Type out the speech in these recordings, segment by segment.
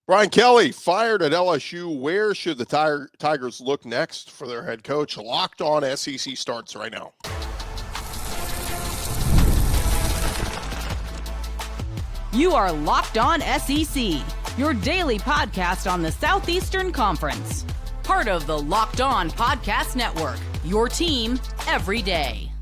Brian Kelly fired at LSU. Where should the Tigers look next for their head coach? Locked On SEC starts right now. You are Locked On SEC, your daily podcast on the Southeastern Conference. Part of the Locked On Podcast Network, your team every day.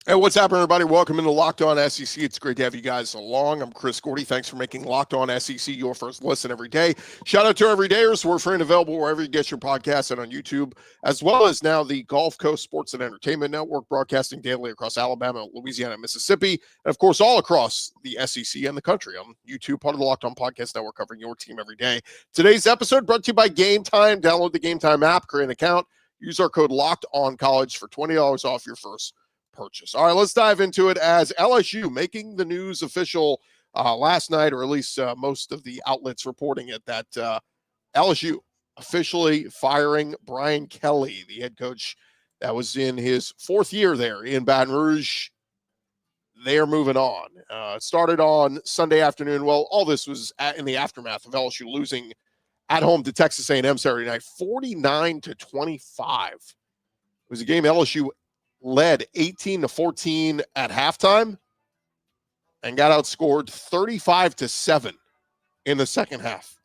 Hey, what's happening, everybody? Welcome into Locked On SEC. It's great to have you guys along. I'm Gordy. Thanks for making Locked On SEC your first listen every day. Shout out to our everydayers. We're free and available wherever you get your podcasts and on YouTube, as well as now the Gulf Coast Sports and Entertainment Network, broadcasting daily across Alabama, Louisiana, and Mississippi, and of course, all across the SEC and the country on YouTube, part of the Locked On Podcast Network, covering your team every day. Today's episode brought to you by Game Time. Download the Game Time app, create an account, use our code Locked On College for $20 off your first purchase. All right, let's dive into it as LSU making the news official last night, or at least most of the outlets reporting it, that LSU officially firing Brian Kelly, the head coach that was in his fourth year there in Baton Rouge. They are moving on. It started on Sunday afternoon. Well, all this was in the aftermath of LSU losing at home to Texas A&M Saturday night, 49-25. It was a game LSU led 18-14 at halftime and got outscored 35-7 in the second half.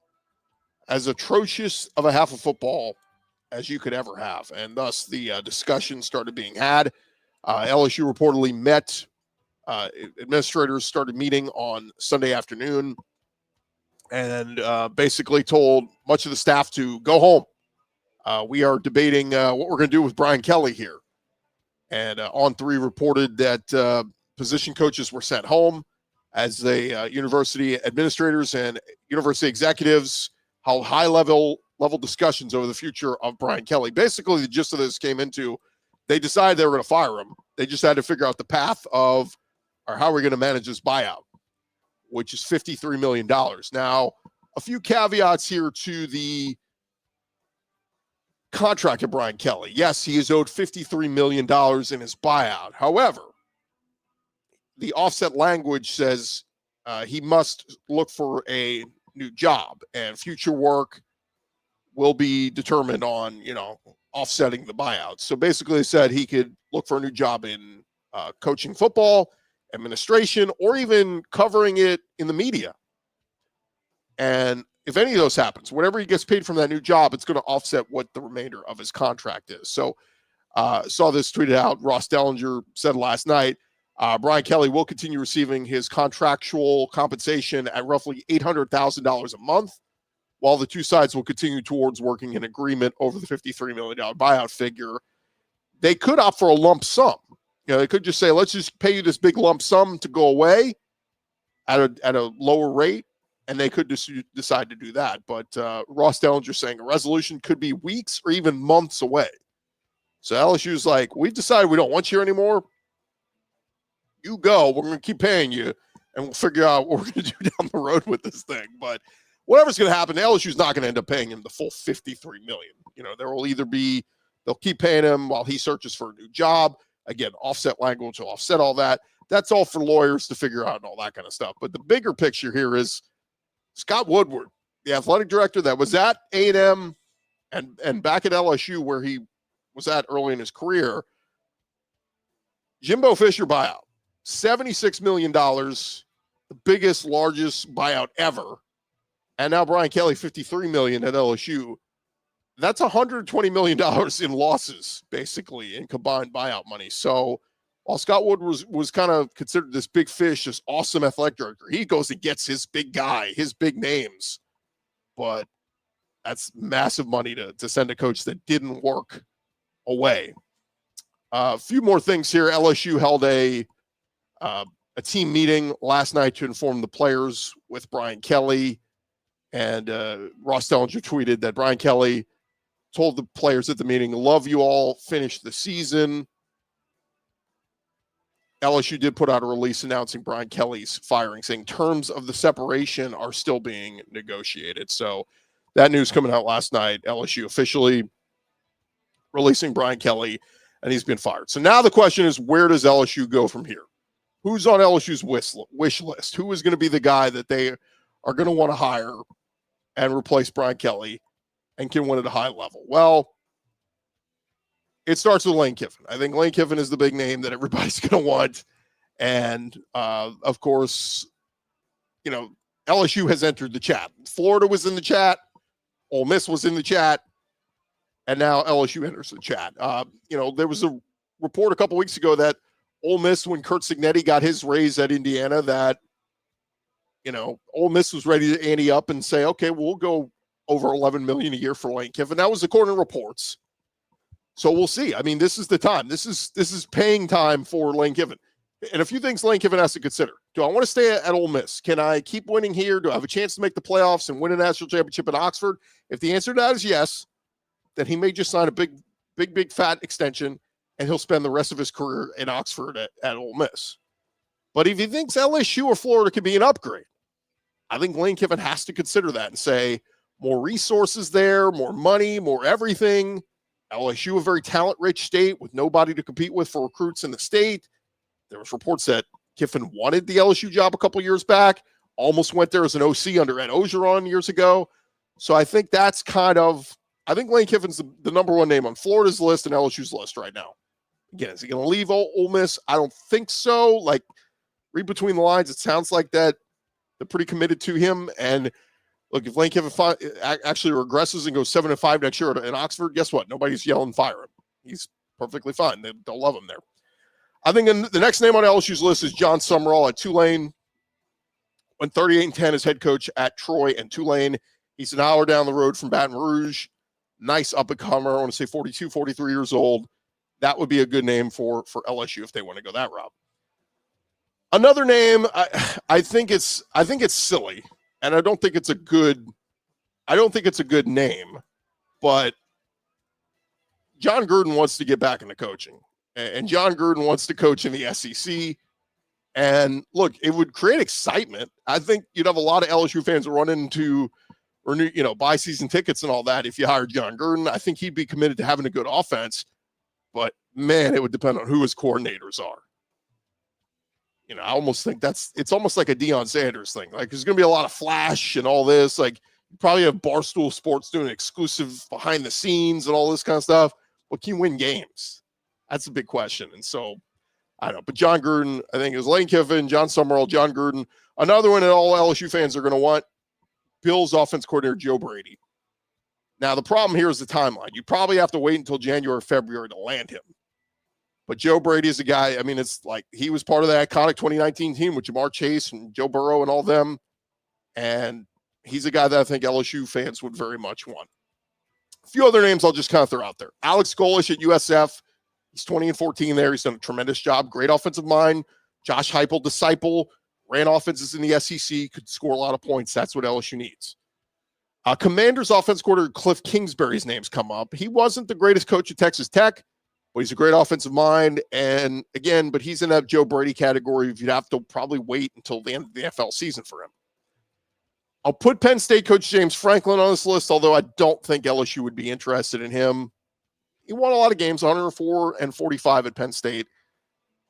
As atrocious of a half of football as you could ever have. And thus the discussion started being had. LSU reportedly met, administrators started meeting on Sunday afternoon and basically told much of the staff to go home. We are debating what we're going to do with Brian Kelly here. And On3 reported that position coaches were sent home as the university administrators and university executives held high-level discussions over the future of Brian Kelly. Basically, the gist of this came into, they decided they were going to fire him. They just had to figure out the path of, or how we're going to manage this buyout, which is $53 million. Now, a few caveats here to the contract of Brian Kelly. Yes, he is owed $53 million in his buyout. However, the offset language says he must look for a new job, and future work will be determined on, offsetting the buyout. So basically, they said he could look for a new job in coaching football, administration, or even covering it in the media. And if any of those happens, whatever he gets paid from that new job, it's going to offset what the remainder of his contract is. So saw this tweeted out. Ross Dellinger said last night, Brian Kelly will continue receiving his contractual compensation at roughly $800,000 a month, while the two sides will continue towards working an agreement over the $53 million buyout figure. They could opt for a lump sum. They could just say, let's just pay you this big lump sum to go away at a lower rate. And they could decide to do that. But Ross Dellinger saying a resolution could be weeks or even months away. So LSU's like, we've decided we don't want you anymore. You go. We're going to keep paying you. And we'll figure out what we're going to do down the road with this thing. But whatever's going to happen, LSU's not going to end up paying him the full $53 million. There will either be, they'll keep paying him while he searches for a new job. Again, offset language will offset all that. That's all for lawyers to figure out and all that kind of stuff. But the bigger picture here is, Scott Woodward, the athletic director that was at A&M and back at LSU where he was at early in his career, Jimbo Fisher buyout, $76 million, the biggest, largest buyout ever. And now Brian Kelly, $53 million at LSU. That's $120 million in losses, basically, in combined buyout money. So while Scott Wood was kind of considered this big fish, this awesome athletic director, he goes and gets his big guy, his big names. But that's massive money to send a coach that didn't work away. A few more things here. LSU held a team meeting last night to inform the players with Brian Kelly. And Ross Dellinger tweeted that Brian Kelly told the players at the meeting, love you all, finish the season. LSU did put out a release announcing Brian Kelly's firing, saying terms of the separation are still being negotiated. So that news coming out last night, LSU officially releasing Brian Kelly, and he's been fired. So now the question is, where does LSU go from here? Who's on LSU's wish list? Who is going to be the guy that they are going to want to hire and replace Brian Kelly and can win at a high level? Well, it starts with Lane Kiffin. I think Lane Kiffin is the big name that everybody's going to want. And, of course, LSU has entered the chat. Florida was in the chat. Ole Miss was in the chat. And now LSU enters the chat. There was a report a couple weeks ago that Ole Miss, when Kurt Signetti got his raise at Indiana, that, Ole Miss was ready to ante up and say, okay, we'll go over $11 million a year for Lane Kiffin. That was according to reports. So we'll see. I mean, this is the time. This is paying time for Lane Kiffin. And a few things Lane Kiffin has to consider. Do I want to stay at Ole Miss? Can I keep winning here? Do I have a chance to make the playoffs and win a national championship at Oxford? If the answer to that is yes, then he may just sign a big fat extension, and he'll spend the rest of his career in Oxford at Ole Miss. But if he thinks LSU or Florida could be an upgrade, I think Lane Kiffin has to consider that and say, more resources there, more money, more everything. LSU, a very talent-rich state with nobody to compete with for recruits in the state. There was reports that Kiffin wanted the LSU job a couple years back, almost went there as an OC under Ed Ogeron years ago. So I think that's I think Lane Kiffin's the number one name on Florida's list and LSU's list right now. Again, is he going to leave Ole Miss? I don't think so. Like, read between the lines, it sounds like that they're pretty committed to him. And look, if Lane Kiffin actually regresses and goes 7-5 next year in Oxford, guess what? Nobody's yelling fire him. He's perfectly fine. They'll love him there. I think the next name on LSU's list is John Sumrall at Tulane. Went 38-10 as head coach at Troy and Tulane. He's an hour down the road from Baton Rouge. Nice up-and-comer. I want to say 42, 43 years old. That would be a good name for LSU if they want to go that route. Another name, I think it's silly, and I don't think it's a good name, but John Gruden wants to get back into coaching, and John Gruden wants to coach in the SEC. And look, it would create excitement. I think you'd have a lot of LSU fans run into or buy season tickets and all that if you hired John Gruden. I think he'd be committed to having a good offense, but man, it would depend on who his coordinators are. I almost think it's almost like a Deion Sanders thing. Like, there's going to be a lot of flash and all this. Like, you probably have Barstool Sports doing exclusive behind the scenes and all this kind of stuff. But can you win games? That's a big question. And so, I don't know. But John Gruden, I think it was Lane Kiffin, John Sumrall, John Gruden. Another one that all LSU fans are going to want, Bills offense coordinator Joe Brady. Now, the problem here is the timeline. You probably have to wait until January or February to land him. But Joe Brady is a guy, I mean, it's like he was part of that iconic 2019 team with Jamar Chase and Joe Burrow and all them. And he's a guy that I think LSU fans would very much want. A few other names I'll just kind of throw out there. Alex Golesh at USF. He's 20-14 there. He's done a tremendous job. Great offensive mind. Josh Heupel, disciple. Ran offenses in the SEC. Could score a lot of points. That's what LSU needs. Commanders offense coordinator Cliff Kingsbury's names come up. He wasn't the greatest coach at Texas Tech, but he's a great offensive mind. And again, but he's in that Joe Brady category. You'd have to probably wait until the end of the NFL season for him. I'll put Penn State coach James Franklin on this list, although I don't think LSU would be interested in him. He won a lot of games, 104-45 at Penn State.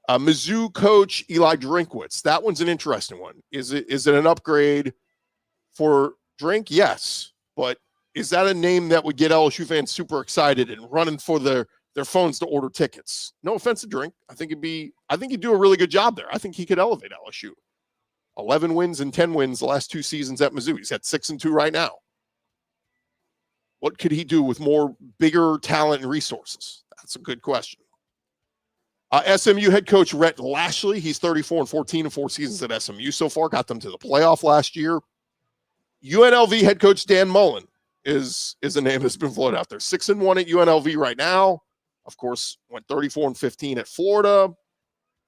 Mizzou coach Eli Drinkwitz. That one's an interesting one. Is it an upgrade for Drink? Yes. But is that a name that would get LSU fans super excited and running for their phones to order tickets? No offense to Drink. I think he'd do a really good job there. I think he could elevate LSU. 11 wins and 10 wins the last two seasons at Mizzou. He's at 6-2 right now. What could he do with bigger talent and resources? That's a good question. SMU head coach Rhett Lashley. He's 34-14 in 4 seasons at SMU so far. Got them to the playoff last year. UNLV head coach Dan Mullen is a name that's been floated out there. 6-1 at UNLV right now. Of course, went 34-15 at Florida.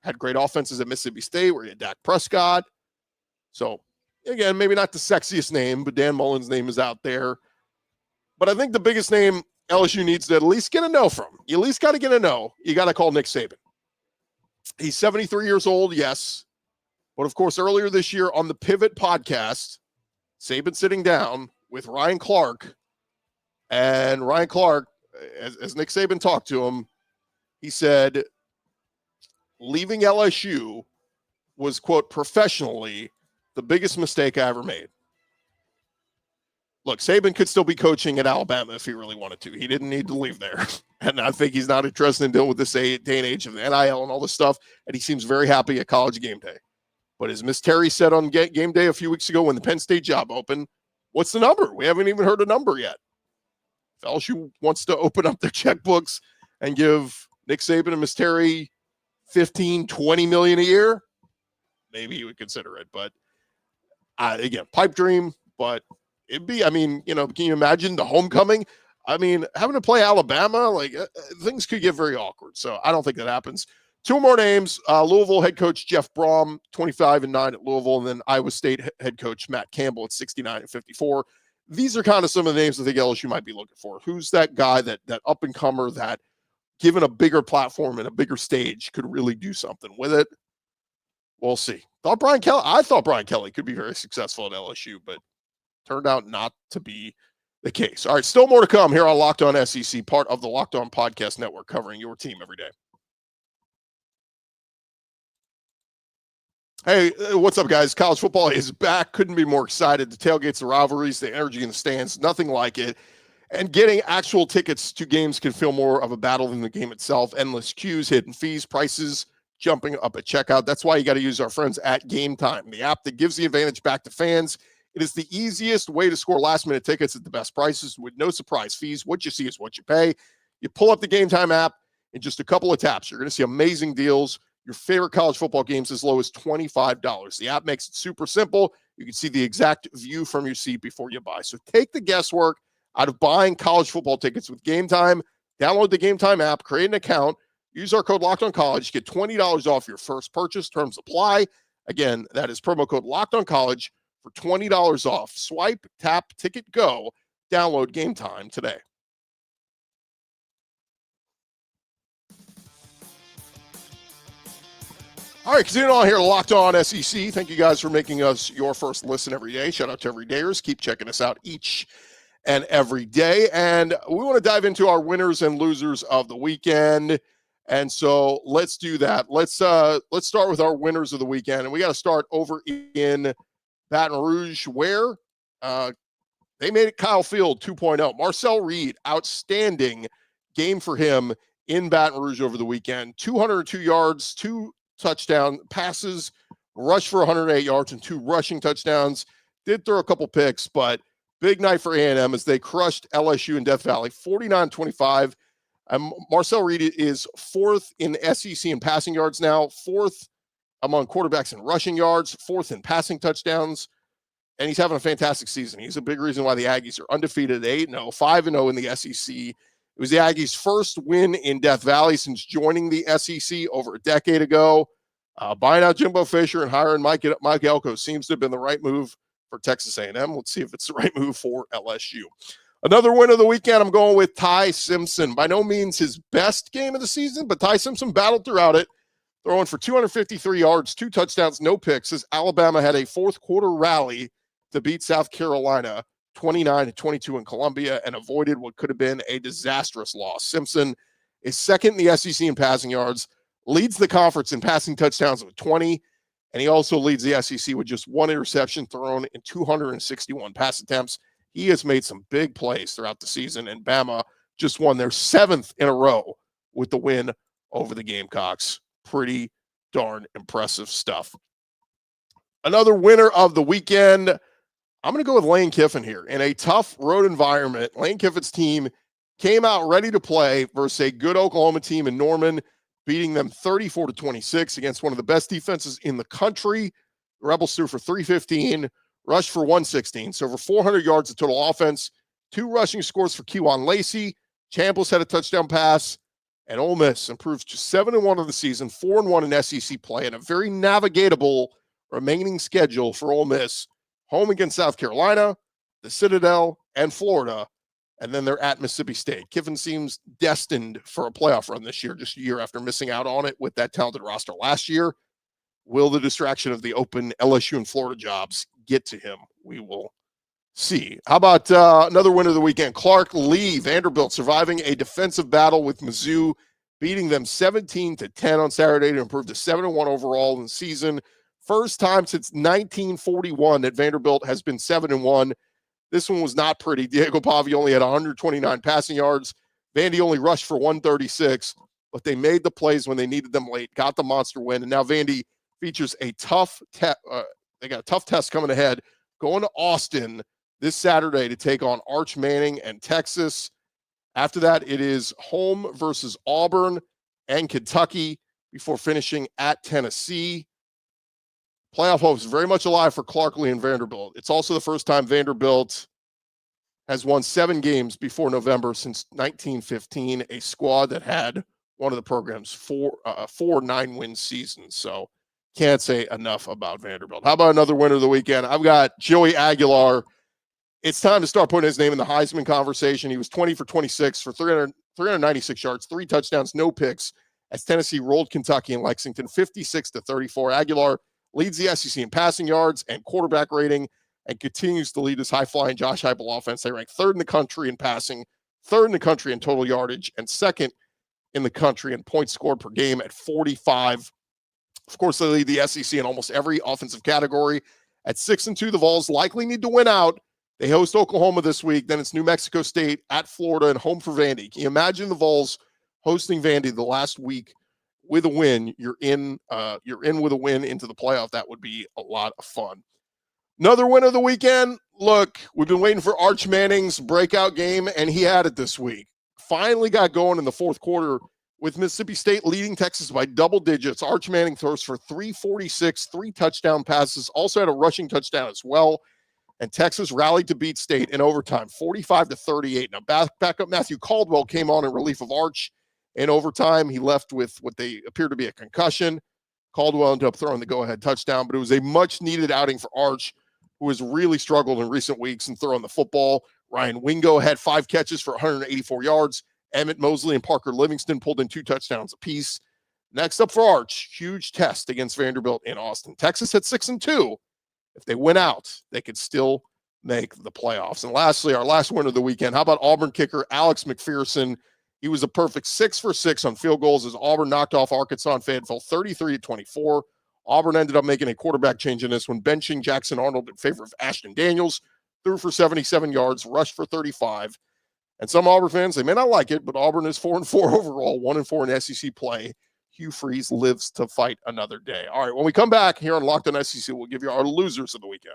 Had great offenses at Mississippi State where he had Dak Prescott. So, again, maybe not the sexiest name, but Dan Mullen's name is out there. But I think the biggest name LSU needs to at least get a no from. You at least got to get a no. You got to call Nick Saban. He's 73 years old, yes. But, of course, earlier this year on the Pivot podcast, Saban sitting down with Ryan Clark. And Ryan Clark, as Nick Saban talked to him, he said, leaving LSU was, quote, professionally the biggest mistake I ever made. look, Saban could still be coaching at Alabama if he really wanted to. He didn't need to leave there. And I think he's not interested in dealing with this day and age of the NIL and all this stuff. And he seems very happy at College game day. But as Miss Terry said on game day a few weeks ago when the Penn State job opened, what's the number? We haven't even heard a number yet. If LSU wants to open up their checkbooks and give Nick Saban and Miss Terry 15, 20 million a year, maybe you would consider it. But again, pipe dream, but it'd be, I mean, you know, can you imagine the homecoming? I mean, having to play Alabama, like things could get very awkward. So I don't think that happens. Two more names, Louisville head coach Jeff Brom, 25-9 at Louisville, and then Iowa State head coach Matt Campbell at 69-54. These are kind of some of the names I think LSU might be looking for. Who's that guy, that up-and-comer that, given a bigger platform and a bigger stage, could really do something with it? We'll see. I thought Brian Kelly could be very successful at LSU, but turned out not to be the case. All right, still more to come here on Locked On SEC, part of the Locked On Podcast Network, covering your team every day. Hey, what's up, guys? College football is back. Couldn't be more excited. The tailgates, the rivalries, the energy in the stands, nothing like it. And getting actual tickets to games can feel more of a battle than the game itself. Endless queues, hidden fees, prices jumping up at checkout. That's why you got to use our friends at Game Time, the app that gives the advantage back to fans. It is the easiest way to score last-minute tickets at the best prices with no surprise fees. What you see is what you pay. You pull up the Game Time app in just a couple of taps. You're going to see amazing deals. Your favorite college football games as low as $25. The app makes it super simple. You can see the exact view from your seat before you buy. So take the guesswork out of buying college football tickets with Game Time. Download the Game Time app, create an account, use our code LOCKEDONCollege, get $20 off your first purchase. Terms apply. Again, that is promo code LOCKEDONCollege for $20 off. Swipe, tap, ticket, go. Download Game Time today. All right, continuing on here, Locked On SEC. Thank you guys for making us your first listen every day. Shout out to everydayers. Keep checking us out each and every day. And we want to dive into our winners and losers of the weekend. And so let's do that. Let's start with our winners of the weekend. And we got to start over in Baton Rouge, where they made it Kyle Field 2.0. Marcel Reed, outstanding game for him in Baton Rouge over the weekend. 202 yards, 2 touchdown passes, rushed for 108 yards and 2 rushing touchdowns. Did throw a couple picks, but big night for A&M as they crushed LSU in Death Valley, 49-25. Marcel Reed is 4th in the SEC in passing yards now, 4th among quarterbacks in rushing yards, 4th in passing touchdowns, and he's having a fantastic season. He's a big reason why the Aggies are undefeated at 8-0, 5-0 in the SEC. It was the Aggies' first win in Death Valley since joining the SEC over a decade ago. Buying out Jimbo Fisher and hiring Mike Elko seems to have been the right move for Texas A&M. Let's see if it's the right move for LSU. Another win of the weekend, I'm going with Ty Simpson. By no means his best game of the season, but Ty Simpson battled throughout it, throwing for 253 yards, 2 touchdowns, no picks, as Alabama had a fourth-quarter rally to beat South Carolina 29-22 in Columbia and avoided what could have been a disastrous loss. Simpson is 2nd in the SEC in passing yards, leads the conference in passing touchdowns with 20, and he also leads the SEC with just 1 interception thrown in 261 pass attempts. He has made some big plays throughout the season, and Bama just won their 7th in a row with the win over the Gamecocks. Pretty darn impressive stuff. Another winner of the weekend, I'm going to go with Lane Kiffin here. In a tough road environment, Lane Kiffin's team came out ready to play versus a good Oklahoma team in Norman, beating them 34-26 against one of the best defenses in the country. The Rebels threw for 315, rushed for 116, so over 400 yards of total offense, 2 rushing scores for Kewan Lacey. Chambliss had a touchdown pass, and Ole Miss improves to 7-1 of the season, 4-1 in SEC play, and a very navigatable remaining schedule for Ole Miss. Home against South Carolina, the Citadel, and Florida, and then they're at Mississippi State. Kiffin seems destined for a playoff run this year, just a year after missing out on it with that talented roster last year. Will the distraction of the open LSU and Florida jobs get to him? We will see. How about another win of the weekend? Clark Lee, Vanderbilt, surviving a defensive battle with Mizzou, beating them 17-10 on Saturday to improve to 7-1 overall in the season. First time since 1941 that Vanderbilt has been 7-1. This one was not pretty. Diego Pavia only had 129 passing yards. Vandy only rushed for 136, but they made the plays when they needed them late, got the monster win, and now Vandy features a tough they got a tough test coming ahead, going to Austin this Saturday to take on Arch Manning and Texas. After that, it is home versus Auburn and Kentucky before finishing at Tennessee. Playoff hopes very much alive for Clark Lee and Vanderbilt. It's also the first time Vanderbilt has won 7 games before November since 1915, a squad that had one of the program's four 9-win seasons. So can't say enough about Vanderbilt. How about another winner of the weekend? I've got Joey Aguilar. It's time to start putting his name in the Heisman conversation. He was 20 for 26 for 396 yards, 3 touchdowns, no picks, as Tennessee rolled Kentucky and Lexington 56-34. Aguilar leads the SEC in passing yards and quarterback rating and continues to lead this high-flying Josh Heupel offense. They rank 3rd in the country in passing, 3rd in the country in total yardage, and 2nd in the country in points scored per game at 45. Of course, they lead the SEC in almost every offensive category. At 6-2, the Vols likely need to win out. They host Oklahoma this week. Then it's New Mexico State, at Florida, and home for Vandy. Can you imagine the Vols hosting Vandy the last week with a win? You're in with a win into the playoff. That would be a lot of fun. Another win of the weekend. Look, we've been waiting for Arch Manning's breakout game, and he had it this week. Finally got going in the fourth quarter with Mississippi State leading Texas by double digits. Arch Manning throws for 346, 3 touchdown passes, also had a rushing touchdown as well. And Texas rallied to beat State in overtime, 45-38. Now, backup Matthew Caldwell came on in relief of Arch in overtime. He left with what they appear to be a concussion. Caldwell ended up throwing the go-ahead touchdown, but it was a much-needed outing for Arch, who has really struggled in recent weeks in throwing the football. Ryan Wingo had 5 catches for 184 yards. Emmett Mosley and Parker Livingston pulled in 2 touchdowns apiece. Next up for Arch, huge test against Vanderbilt in Austin. Texas at 6-2. If they win out, they could still make the playoffs. And lastly, our last winner of the weekend, how about Auburn kicker Alex McPherson? He was a perfect 6 for 6 on field goals as Auburn knocked off Arkansas in Fayetteville 33-24. Auburn ended up making a quarterback change in this one, benching Jackson Arnold in favor of Ashton Daniels, threw for 77 yards, rushed for 35. And some Auburn fans, they may not like it, but Auburn is 4-4 overall, 1-4 in SEC play. Hugh Freeze lives to fight another day. All right, when we come back here on Locked On SEC, we'll give you our losers of the weekend.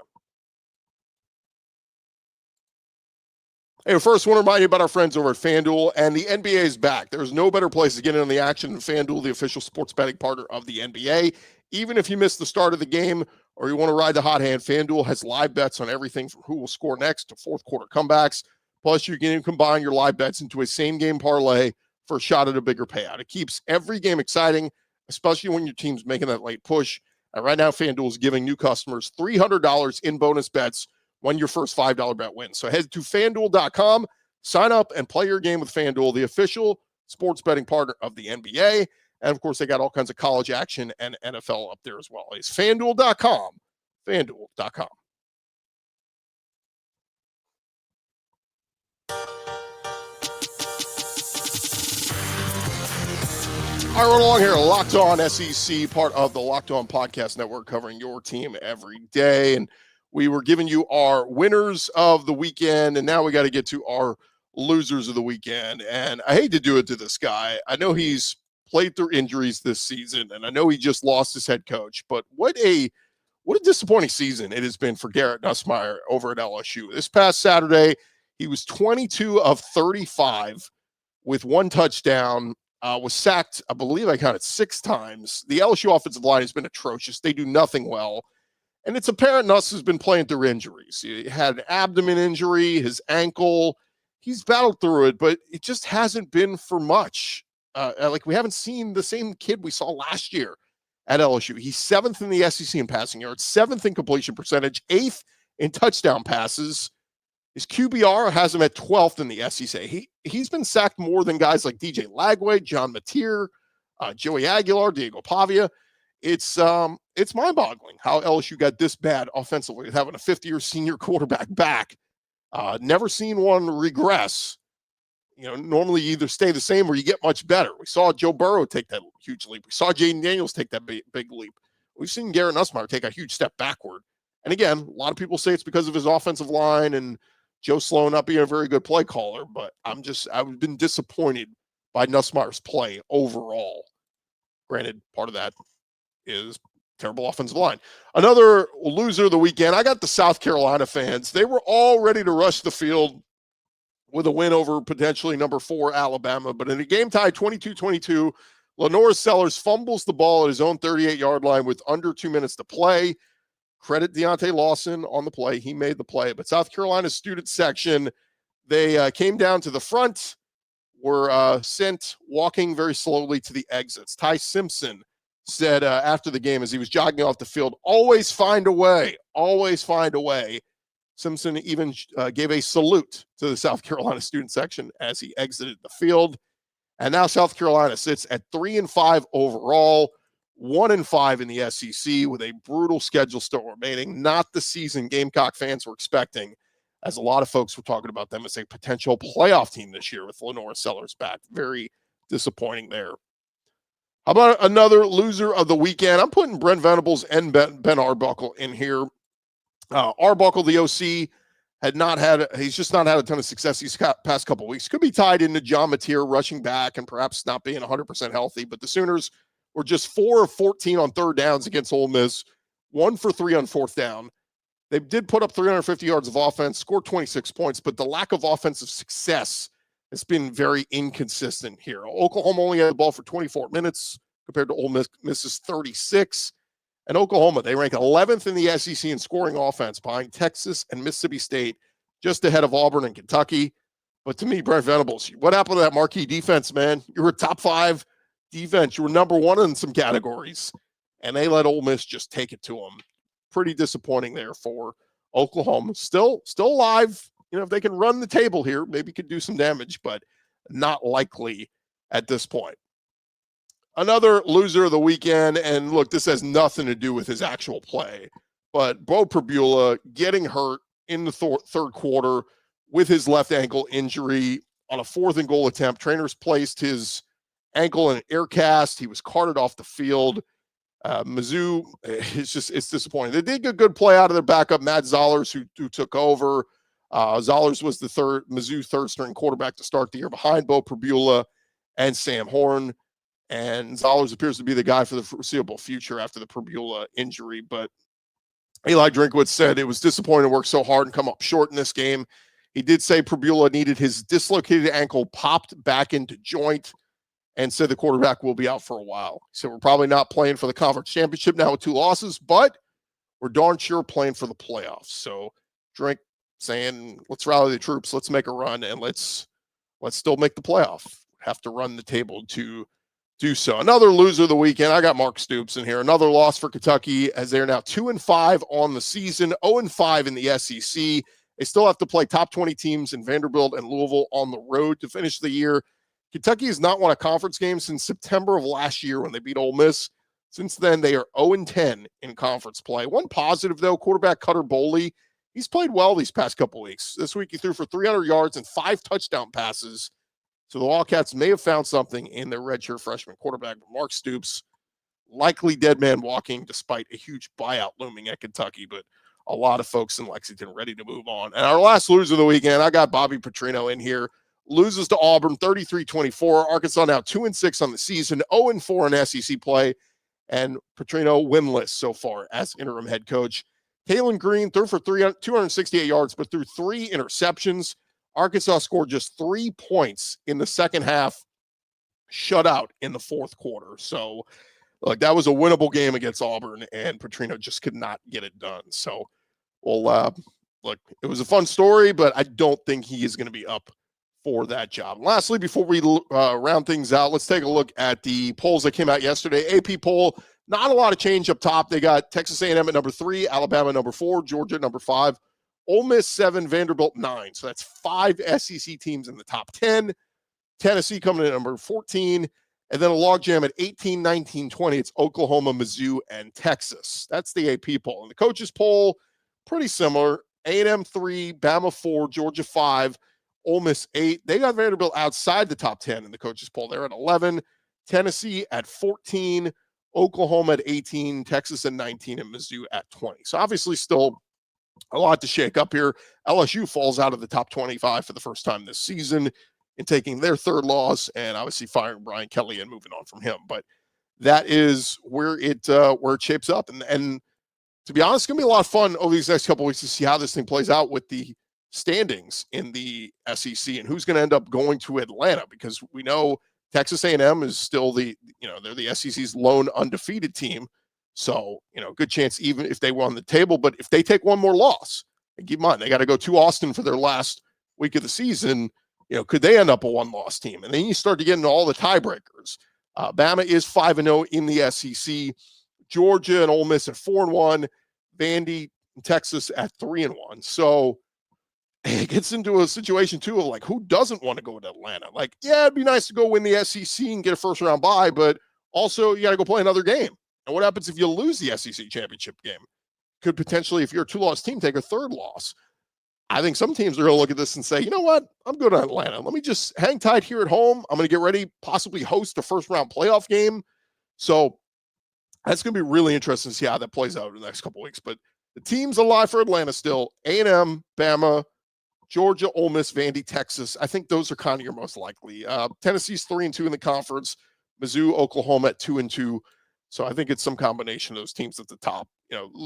Hey, first, I want to remind you about our friends over at FanDuel, and the NBA is back. There's no better place to get in on the action than FanDuel, the official sports betting partner of the NBA. Even if you missed the start of the game or you want to ride the hot hand, FanDuel has live bets on everything from who will score next to fourth quarter comebacks. Plus, you can combine your live bets into a same-game parlay for a shot at a bigger payout. It keeps every game exciting, especially when your team's making that late push. And right now, FanDuel is giving new customers $300 in bonus bets when your first $5 bet wins. So head to FanDuel.com, sign up, and play your game with FanDuel, the official sports betting partner of the NBA. And, of course, they got all kinds of college action and NFL up there as well. It's FanDuel.com, FanDuel.com. All right, we're along here, Locked On SEC, part of the Locked On Podcast Network, covering your team every day. And we were giving you our winners of the weekend, and now we got to get to our losers of the weekend. And I hate to do it to this guy. I know he's played through injuries this season, and I know he just lost his head coach, but what a disappointing season it has been for Garrett Nussmeier over at LSU. This past Saturday, he was 22 of 35 with 1 touchdown. Was sacked, I believe I counted 6 times. The LSU offensive line has been atrocious. They do nothing well. And it's apparent Nuss has been playing through injuries. He had an abdomen injury, his ankle. He's battled through it, but it just hasn't been for much. Like we haven't seen the same kid we saw last year at LSU. He's 7th in the SEC in passing yards, 7th in completion percentage, 8th in touchdown passes. His QBR has him at 12th in the SEC. He's been sacked more than guys like DJ Lagway, John Mateer, Joey Aguilar, Diego Pavia. It's mind-boggling how LSU got this bad offensively with having a 50-year senior quarterback back. Never seen one regress. You know, normally you either stay the same or you get much better. We saw Joe Burrow take that huge leap. We saw Jaden Daniels take that big leap. We've seen Garrett Nussmeier take a huge step backward. And again, a lot of people say it's because of his offensive line and Joe Sloan not being a very good play caller, but I've been disappointed by Nussmeier's play overall. Granted, part of that is terrible offensive line. Another loser of the weekend, I got the South Carolina fans. They were all ready to rush the field with a win over potentially number 4 Alabama, but in a game tie 22-22, Lenore Sellers fumbles the ball at his own 38-yard line with under 2 minutes to play. Credit Deontay Lawson on the play. He made the play. But South Carolina's student section, they came down to the front, were sent walking very slowly to the exits. Ty Simpson said after the game as he was jogging off the field, always find a way, always find a way. Simpson even gave a salute to the South Carolina student section as he exited the field. And now South Carolina sits at 3-5 overall, 1-5 in the SEC with a brutal schedule still remaining. Not the season Gamecock fans were expecting, as a lot of folks were talking about them as a potential playoff team this year with Lenore Sellers back. Very disappointing there. How about another loser of the weekend? I'm putting Brent Venables and Ben Arbuckle in here. Arbuckle, the OC, he's just not had a ton of success these past couple of weeks. Could be tied into John Mateer rushing back and perhaps not being 100% healthy, but the Sooners were just 4 of 14 on third downs against Ole Miss, 1 for 3 on fourth down. They did put up 350 yards of offense, scored 26 points, but the lack of offensive success has been very inconsistent here. Oklahoma only had the ball for 24 minutes compared to Ole Miss's 36. And Oklahoma, they rank 11th in the SEC in scoring offense behind Texas and Mississippi State, just ahead of Auburn and Kentucky. But to me, Brent Venables, what happened to that marquee defense, man? You were a top 5 defense. You were number 1 in some categories, and they let Ole Miss just take it to them. Pretty disappointing there for Oklahoma. Still alive. You know, if they can run the table here, maybe could do some damage, but not likely at this point. Another loser of the weekend, and look, this has nothing to do with his actual play, but Bo Pribula getting hurt in the third quarter with his left ankle injury on a 4th and goal attempt. Trainers placed his ankle in an air cast. He was carted off the field. Mizzou, it's disappointing. They did get a good play out of their backup, Matt Zollers, who took over. Zollers was the Mizzou third-string quarterback to start the year behind Bo Pribula and Sam Horn. And Zollers appears to be the guy for the foreseeable future after the Pribula injury. But Eli Drinkwitz said it was disappointing to work so hard and come up short in this game. He did say Pribula needed his dislocated ankle popped back into joint and said the quarterback will be out for a while. So we're probably not playing for the conference championship now with 2 losses, but we're darn sure playing for the playoffs. So Drink saying, let's rally the troops, let's make a run, and let's still make the playoff. Have to run the table to do so. Another loser of the weekend, I got Mark Stoops in here. Another loss for Kentucky as they're now 2-5 on the season, 0-5 in the SEC. They still have to play top 20 teams in Vanderbilt and Louisville on the road to finish the year. Kentucky has not won a conference game since September of last year when they beat Ole Miss. Since then, they are 0-10 in conference play. One positive, though, quarterback Cutter Boley, he's played well these past couple weeks. This week, he threw for 300 yards and 5 touchdown passes. So the Wildcats may have found something in their redshirt freshman quarterback, Mark Stoops, likely dead man walking despite a huge buyout looming at Kentucky, but a lot of folks in Lexington ready to move on. And our last loser of the weekend, I got Bobby Petrino in here. Loses to Auburn 33-24. Arkansas now 2-6 on the season, 0-4 in SEC play, and Petrino winless so far as interim head coach. Taylon Green threw for 268 yards, but threw 3 interceptions. Arkansas scored just 3 points in the second half, shut out in the fourth quarter. So, look, that was a winnable game against Auburn, and Petrino just could not get it done. So, well, look, it was a fun story, but I don't think he is going to be up for that job. Lastly, before we round things out, let's take a look at the polls that came out yesterday. AP poll, not a lot of change up top. They got Texas A&M at number 3, Alabama at number 4, Georgia at number 5, Ole Miss 7, Vanderbilt 9. So that's 5 SEC teams in the top 10. Tennessee coming in at number 14. And then a logjam at 18, 19, 20. It's Oklahoma, Mizzou, and Texas. That's the AP poll. And the coaches poll, pretty similar. A&M 3, Bama 4, Georgia 5, Ole Miss 8. They got Vanderbilt outside the top 10 in the coaches poll. They're at 11. Tennessee at 14. Oklahoma at 18. Texas at 19. And Mizzou at 20. So obviously still a lot to shake up here. LSU falls out of the top 25 for the first time this season in taking their third loss, and obviously firing Brian Kelly and moving on from him. But that is where it shapes up. And to be honest, it's going to be a lot of fun over these next couple of weeks to see how this thing plays out with the standings in the SEC and who's going to end up going to Atlanta, because we know Texas A&M is still they're the SEC's lone undefeated team. So, good chance even if they won the table, but if they take one more loss, and keep in mind, they got to go to Austin for their last week of the season, could they end up a one-loss team? And then you start to get into all the tiebreakers. Bama is 5-0 in the SEC. Georgia and Ole Miss at 4-1. Vandy and Texas at 3-1. So it gets into a situation too of like, who doesn't want to go to Atlanta? Like, yeah, it'd be nice to go win the SEC and get a first round bye, but also you got to go play another game. And what happens if you lose the SEC championship game? Could potentially, if you're a 2-loss team, take a third loss. I think some teams are going to look at this and say, you know what? I'm good on Atlanta. Let me just hang tight here at home. I'm going to get ready, possibly host a first round playoff game. So that's going to be really interesting to see how that plays out in the next couple of weeks. But the teams alive for Atlanta still: A&M, Bama, Georgia, Ole Miss, Vandy, Texas. I think those are kind of your most likely. Tennessee's 3-2 in the conference. Mizzou, Oklahoma at 2-2. So I think it's some combination of those teams at the top.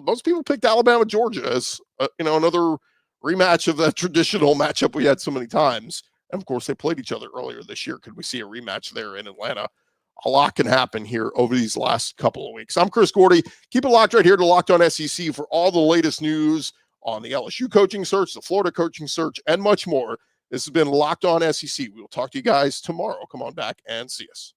Most people picked Alabama, Georgia as another rematch of that traditional matchup we had so many times. And of course, they played each other earlier this year. Could we see a rematch there in Atlanta? A lot can happen here over these last couple of weeks. I'm Chris Gordy. Keep it locked right here to Locked On SEC for all the latest news on the LSU coaching search, the Florida coaching search, and much more. This has been Locked On SEC. We will talk to you guys tomorrow. Come on back and see us.